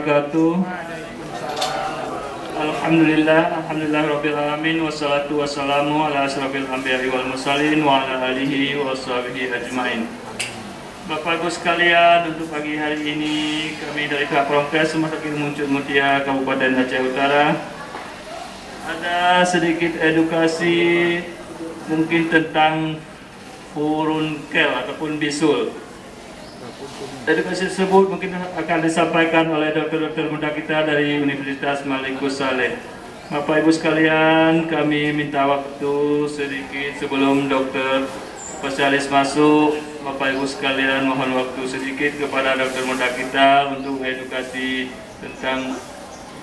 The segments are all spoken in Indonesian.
wabarakatuh. Alhamdulillah rabbil wassalatu wassalamu ala asrofil anbiya'i wal mursalin wa ala alihi wa sahbihi ajmain. Bapak Ibu sekalian, untuk pagi hari ini kami dari pihak Promkes Rumah Sakit Muncul Mutia Kabupaten Aceh Utara ada sedikit edukasi mungkin tentang furunkel ataupun bisul. Edukasi tersebut mungkin akan disampaikan oleh dokter-dokter muda kita dari Universitas Malikus Saleh. Bapak Ibu sekalian, kami minta waktu sedikit sebelum dokter spesialis masuk. Bapak Ibu sekalian, mohon waktu sedikit kepada dokter muda kita untuk edukasi tentang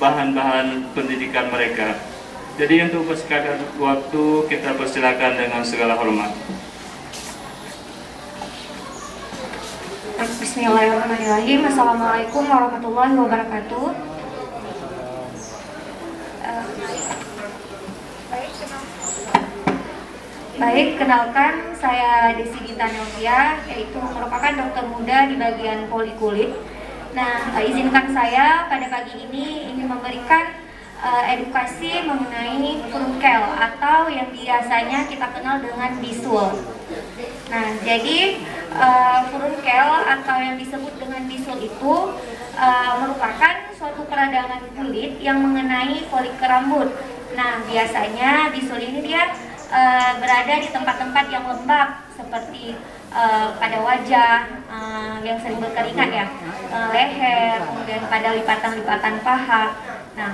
bahan-bahan pendidikan mereka. Jadi untuk persingkat waktu, kita persilakan dengan segala hormat. Bismillahirrahmanirrahim. Assalamualaikum warahmatullahi wabarakatuh. Baik, kenalkan saya Desi Gita Novia, yaitu merupakan dokter muda di bagian polikulit. Nah, izinkan saya pada pagi ini ingin memberikan edukasi mengenai furunkel atau yang biasanya kita kenal dengan bisul. Nah, jadi furunkel atau yang disebut dengan bisul itu merupakan suatu peradangan kulit yang mengenai folikel rambut. Nah, biasanya bisul ini dia berada di tempat-tempat yang lembab seperti pada wajah yang sering berkeringat ya, leher, kemudian pada lipatan-lipatan paha. Nah,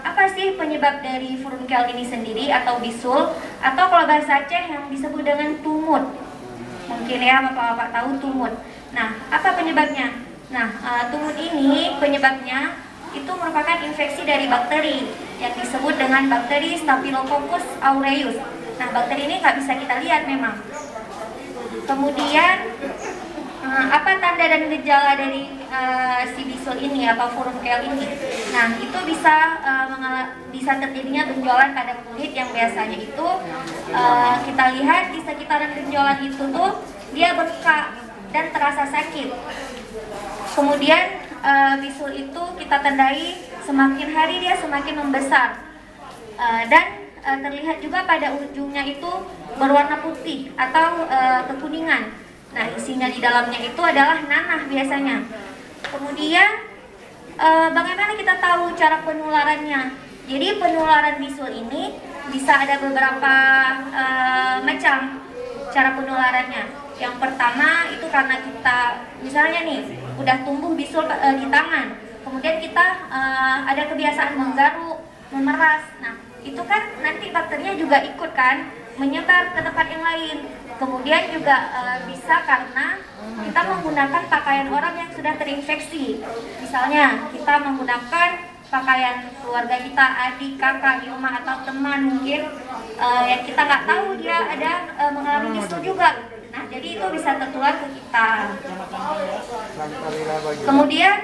apa sih penyebab dari furunkel ini sendiri atau bisul, atau kalau bahasa Aceh yang disebut dengan tumut? Mungkin ya Bapak-bapak tahu tumut. Nah, apa penyebabnya? Nah, tumut ini penyebabnya itu merupakan infeksi dari bakteri yang disebut dengan bakteri Staphylococcus aureus. Nah, bakteri ini nggak bisa kita lihat memang. Kemudian apa tanda dan gejala dari si bisul ini atau furunkel ini? Nah, itu bisa terjadinya benjolan pada kulit yang biasanya itu kita lihat di sekitaran benjolan itu tuh dia bengkak dan terasa sakit. Kemudian bisul itu kita tandai semakin hari dia semakin membesar dan terlihat juga pada ujungnya itu berwarna putih atau kekuningan. Nah, isinya di dalamnya itu adalah nanah biasanya. Kemudian bagaimana kita tahu cara penularannya? Jadi penularan bisul ini bisa ada beberapa macam cara penularannya. Yang pertama itu karena kita misalnya nih udah tumbuh bisul di tangan, kemudian kita ada kebiasaan menggaruk, memeras. Nah, itu kan nanti bakterinya juga ikut kan menyebar ke tempat yang lain. Kemudian juga bisa karena kita menggunakan pakaian orang yang sudah terinfeksi. Misalnya kita menggunakan pakaian keluarga kita, adik, kakak di rumah atau teman mungkin yang kita nggak tahu dia ada mengalami bisul juga. Nah, jadi itu bisa tertular ke kita. Kemudian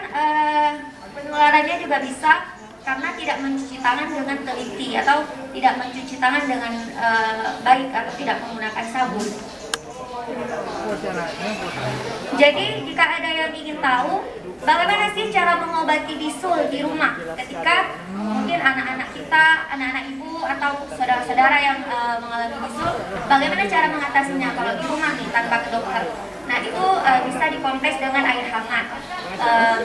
penularannya juga bisa karena tidak mencuci tangan dengan teliti atau tidak mencuci tangan dengan baik atau tidak menggunakan sabun. Jadi jika ada yang ingin tahu bagaimana sih cara mengobati bisul di rumah ketika mungkin anak-anak kita, anak-anak ibu atau saudara-saudara yang mengalami bisul, bagaimana cara mengatasinya kalau di rumah nih tanpa ke dokter? Nah, itu bisa dikompres dengan air hangat.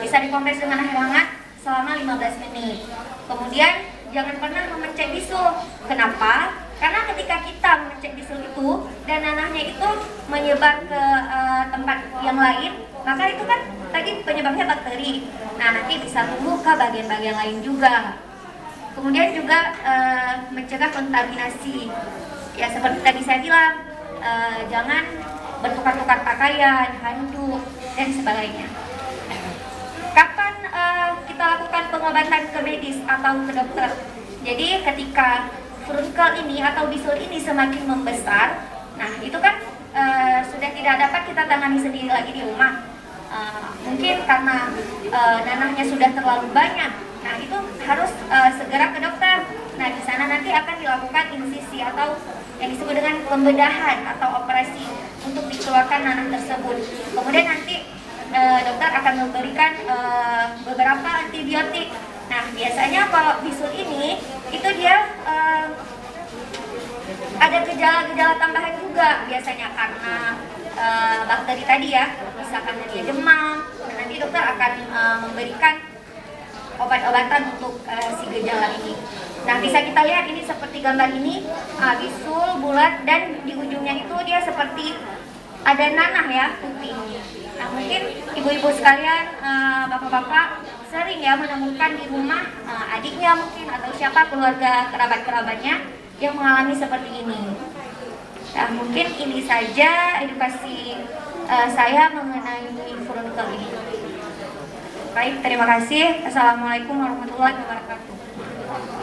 Bisa dikompres dengan air hangat selama 15 menit. Kemudian jangan pernah memencet bisul. Kenapa? Karena ketika kita memencet bisul itu dan nanahnya itu menyebar ke tempat yang lain, maka itu kan tadi penyebabnya bakteri. Nah, nanti bisa tumbuh ke bagian-bagian lain juga. Kemudian juga mencegah kontaminasi. Ya seperti tadi saya bilang, jangan bertukar-tukar pakaian, handuk, dan sebagainya. Kapan kita lakukan pengobatan ke medis atau ke dokter? Jadi ketika furunkel ini atau bisul ini semakin membesar, nah itu kan sudah tidak dapat kita tangani sendiri lagi di rumah. Mungkin karena nanahnya sudah terlalu banyak. Nah, itu harus segera ke dokter. Nah, di sana nanti akan dilakukan insisi atau yang disebut dengan pembedahan atau operasi untuk dikeluarkan nanah tersebut. Kemudian nanti dokter akan memberikan beberapa antibiotik. Nah, biasanya kalau bisul ini itu dia ada gejala-gejala tambahan juga biasanya karena bakteri tadi ya, misalkan dia demam, nanti dokter akan memberikan obat-obatan untuk si gejala ini. Nah, bisa kita lihat ini seperti gambar ini, bisul bulat dan di ujungnya itu dia seperti ada nanah ya, putih. Nah, mungkin ibu-ibu sekalian, bapak-bapak sering ya menemukan di rumah adiknya mungkin atau siapa keluarga kerabat-kerabatnya yang mengalami seperti ini. Nah, mungkin ini saja edukasi saya mengenai furunkel ini. Baik, terima kasih. Assalamualaikum warahmatullahi wabarakatuh.